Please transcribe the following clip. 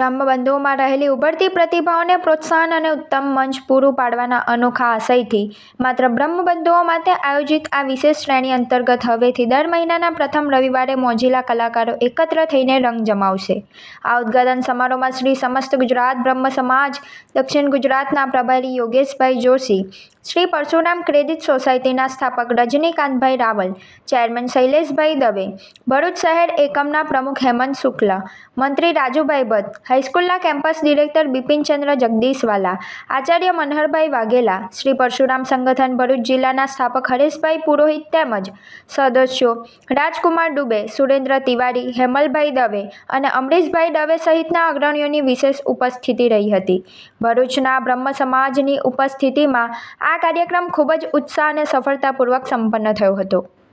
બ્રહ્મબંધુઓમાં રહેલી ઉભરતી પ્રતિભાઓને પ્રોત્સાહન અને ઉત્તમ મંચ પૂરું પાડવાના અનોખા આશયથી માત્ર બ્રહ્મબંધુઓ માટે આયોજિત આ વિશેષ શ્રેણી અંતર્ગત હવેથી દર મહિનાના પ્રથમ રવિવારે મોજીલા કલાકારો એકત્ર થઈને રંગ જમાવશે. આ ઉદ્ઘાટન સમારોહમાં શ્રી સમસ્ત ગુજરાત બ્રહ્મ સમાજ, દક્ષિણ ગુજરાતના પ્રભારી યોગેશભાઈ જોશી, શ્રી પરશુરામ ક્રેડિટ સોસાયટીના સ્થાપક રજનીકાંતભાઈ રાવલ, ચેરમેન શૈલેષભાઈ દવે, ભરૂચ શહેર એકમના પ્રમુખ હેમંત શુક્લ, મંત્રી રાજુભાઈ ભટ્ટ, હાઈસ્કૂલના કેમ્પસ ડિરેક્ટર બિપિનચંદ્ર જગદીશવાલા, આચાર્ય મનહરભાઈ વાઘેલા, શ્રી પરશુરામ સંગઠન ભરૂચ જિલ્લાના સ્થાપક હરેશભાઈ પુરોહિત તેમજ સદસ્યો રાજકુમાર દુબે, સુરેન્દ્ર તિવારી, હેમલભાઈ દવે અને અમરીશભાઈ દવે સહિતના અગ્રણીઓની વિશેષ ઉપસ્થિતિ રહી હતી. ભરૂચના બ્રહ્મ સમાજની ઉપસ્થિતિમાં આ કાર્યક્રમ ખૂબ જ ઉત્સાહ અને સફળતાપૂર્વક સંપન્ન થયો હતો.